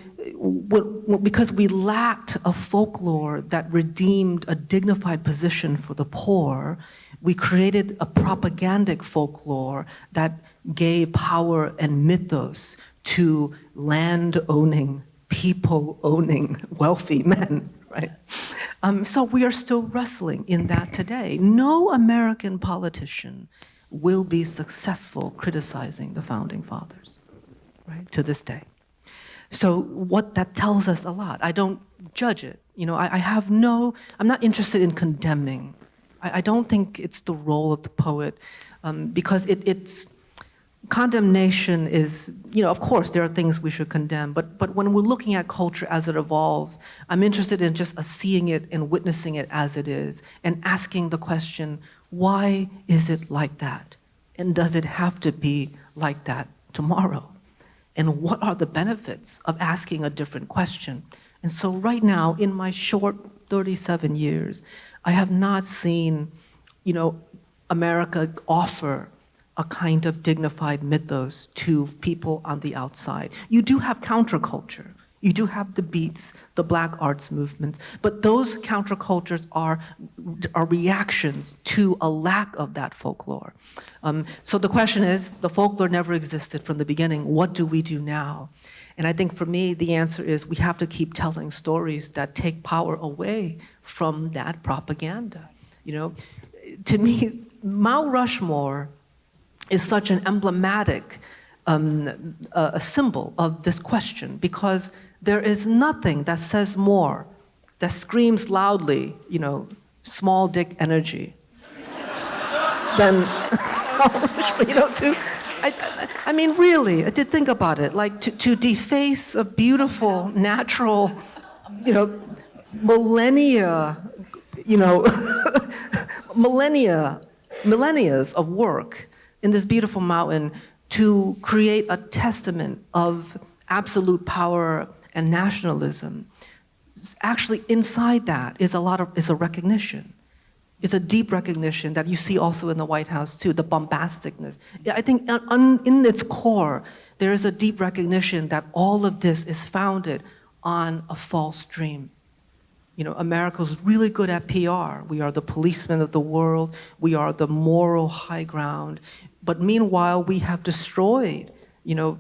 because we lacked a folklore that redeemed a dignified position for the poor, we created a propagandic folklore that gave power and mythos to land-owning, people-owning, wealthy men, right? So we are still wrestling in that today. No American politician will be successful criticizing the founding fathers, right, to this day. So what that tells us a lot. I don't judge it. I'm not interested in condemning. I don't think it's the role of the poet, because it's condemnation is, of course there are things we should condemn, but when we're looking at culture as it evolves, I'm interested in just seeing it and witnessing it as it is and asking the question, why is it like that? And does it have to be like that tomorrow? And what are the benefits of asking a different question? And so right now, in my short 37 years, I have not seen, America offer a kind of dignified mythos to people on the outside. You do have counterculture. You do have the beats, the black arts movements, but those countercultures are reactions to a lack of that folklore. So the question is, the folklore never existed from the beginning. What do we do now? And I think for me, the answer is we have to keep telling stories that take power away from that propaganda. To me, Mount Rushmore is such an emblematic a symbol of this question, because there is nothing that says more, that screams loudly, small dick energy, than I mean, really, I did think about it, like to deface a beautiful, natural, millennia, millennias of work in this beautiful mountain to create a testament of absolute power and nationalism, actually inside that is a recognition. It's a deep recognition that you see also in the White House too, the bombasticness. Yeah, I think in its core, there is a deep recognition that all of this is founded on a false dream. You know, America's really good at PR. We are the policemen of the world. We are the moral high ground. But meanwhile, we have destroyed, you know,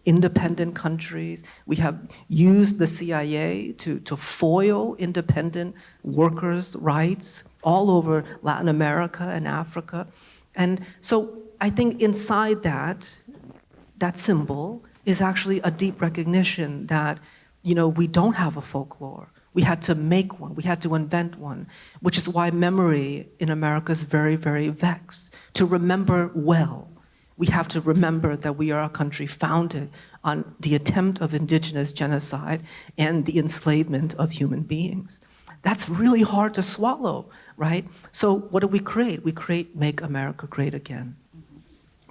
independent countries. We have used the CIA to foil independent workers' rights all over Latin America and Africa. And so I think inside that symbol is actually a deep recognition that, you know, we don't have a folklore. We had to make one. We had to invent one, which is why memory in America is very, very vexed. To remember well, we have to remember that we are a country founded on the attempt of indigenous genocide and the enslavement of human beings. That's really hard to swallow, right? So what do we create? We create Make America Great Again.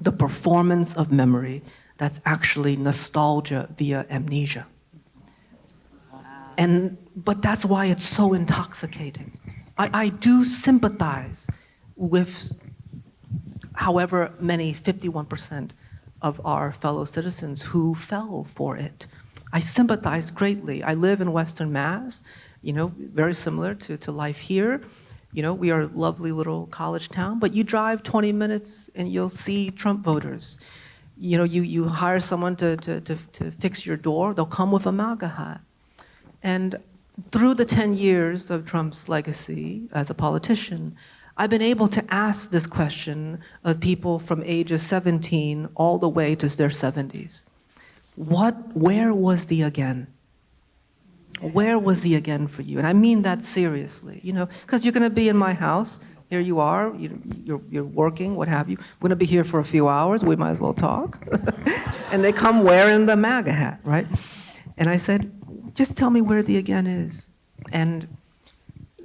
The performance of memory that's actually nostalgia via amnesia. But that's why it's so intoxicating. I do sympathize with however many, 51% of our fellow citizens who fell for it. I sympathize greatly. I live in Western Mass, you know, very similar to life here. You know, we are a lovely little college town, but you drive 20 minutes and you'll see Trump voters. You know, you hire someone to fix your door, they'll come with a MAGA hat. And through the 10 years of Trump's legacy as a politician, I've been able to ask this question of people from ages 17 all the way to their 70s. Where was the again? Where was the again for you? And I mean that seriously, you know, because you're going to be in my house. Here you are, you're working, what have you. We're going to be here for a few hours. We might as well talk. And they come wearing the MAGA hat, right? And I said, just tell me where the again is. And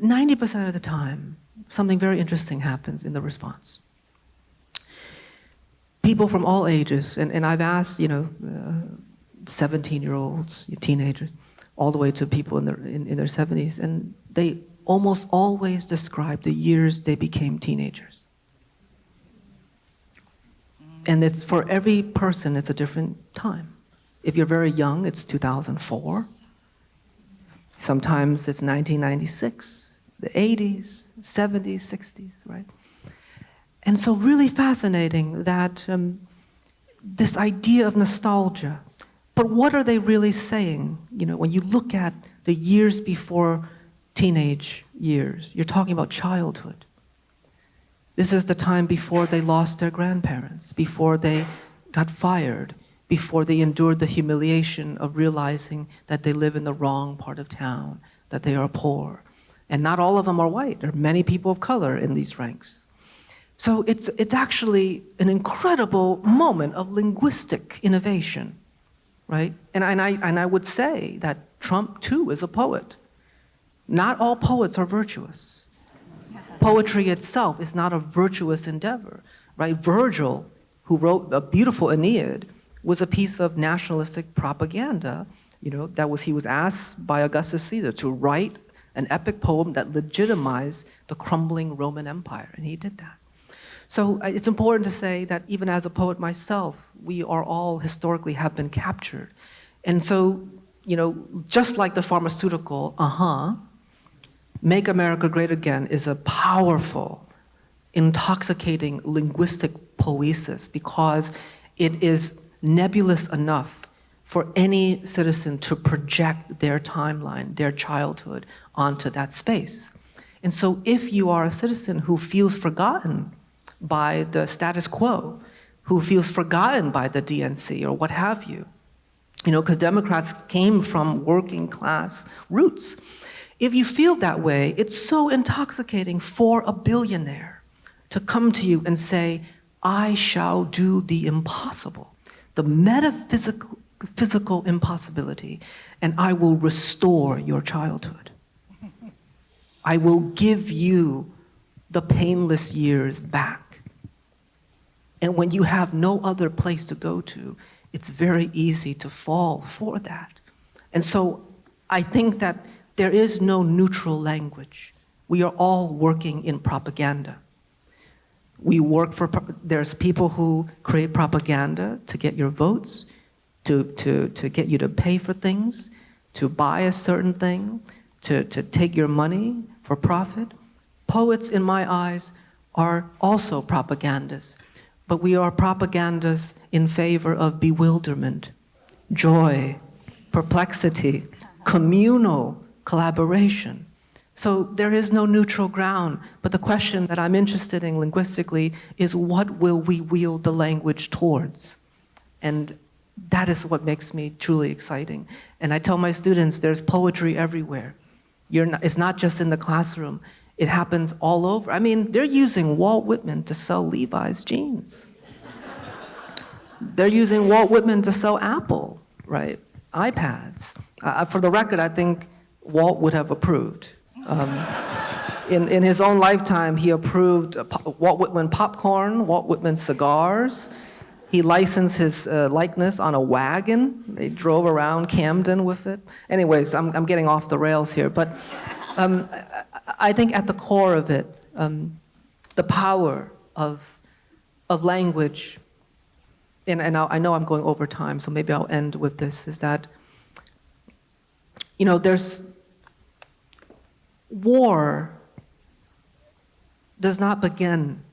90% of the time, something very interesting happens in the response. People from all ages, and I've asked, you know, 17-year-olds, teenagers, all the way to people in their 70s, and they almost always describe the years they became teenagers. And it's for every person, it's a different time. If you're very young, it's 2004. Sometimes it's 1996, the 80s, 70s, 60s, right? And so really fascinating that this idea of nostalgia, but what are they really saying? You know, when you look at the years before teenage years, you're talking about childhood. This is the time before they lost their grandparents, before they got fired, before they endured the humiliation of realizing that they live in the wrong part of town, that they are poor. And not all of them are white. There are many people of color in these ranks. So it's actually an incredible moment of linguistic innovation, right? And I would say that Trump, too, is a poet. Not all poets are virtuous. Poetry itself is not a virtuous endeavor, right? Virgil, who wrote a beautiful Aeneid, was a piece of nationalistic propaganda. You know, he was asked by Augustus Caesar to write an epic poem that legitimized the crumbling Roman Empire, and he did that. So it's important to say that even as a poet myself, we are all historically have been captured. And so, you know, just like the pharmaceutical, Make America Great Again is a powerful, intoxicating linguistic poesis because it is nebulous enough for any citizen to project their timeline, their childhood, onto that space. And so if you are a citizen who feels forgotten by the status quo, who feels forgotten by the DNC or what have you, you know, because Democrats came from working class roots. If you feel that way, it's so intoxicating for a billionaire to come to you and say, I shall do the impossible, the metaphysical impossibility, and I will restore your childhood. I will give you the painless years back. And when you have no other place to go to, it's very easy to fall for that. And so I think that there is no neutral language. We are all working in propaganda. There's people who create propaganda to get your votes, to get you to pay for things, to buy a certain thing, to take your money for profit. Poets, in my eyes, are also propagandists, but we are propagandists in favor of bewilderment, joy, perplexity, communal collaboration. So there is no neutral ground, but the question that I'm interested in linguistically is what will we wield the language towards? And that is what makes me truly exciting. And I tell my students there's poetry everywhere. It's not just in the classroom. It happens all over. I mean, they're using Walt Whitman to sell Levi's jeans. They're using Walt Whitman to sell Apple, right? iPads. For the record, I think Walt would have approved. In his own lifetime, he approved Walt Whitman popcorn, Walt Whitman cigars. He licensed his likeness on a wagon. They drove around Camden with it. Anyways, I'm getting off the rails here, but I think at the core of it, the power of language, and I know I'm going over time, so maybe I'll end with this, is that, there's war does not begin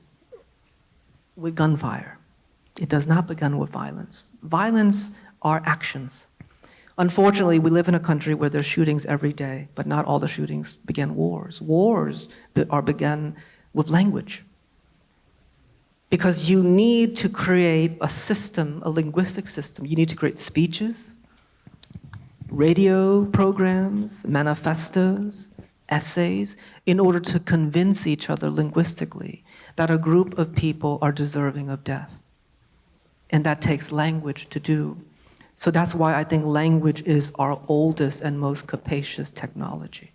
with gunfire. It does not begin with violence. Violence are actions. Unfortunately, we live in a country where there's shootings every day, but not all the shootings begin wars. Wars are begun with language. Because you need to create a system, a linguistic system. You need to create speeches, radio programs, manifestos, essays, in order to convince each other linguistically that a group of people are deserving of death. And that takes language to do. So that's why I think language is our oldest and most capacious technology.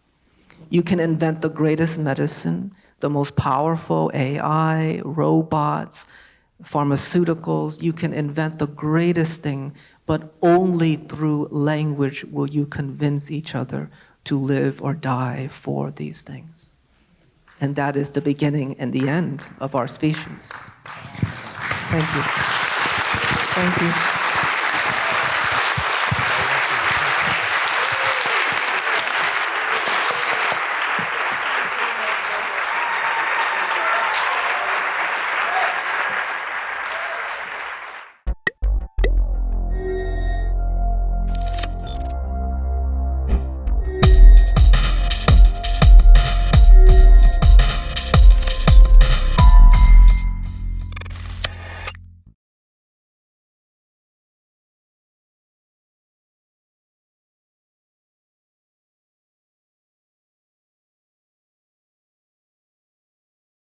You can invent the greatest medicine, the most powerful AI, robots, pharmaceuticals. You can invent the greatest thing, but only through language will you convince each other to live or die for these things. And that is the beginning and the end of our species. Thank you. Thank you.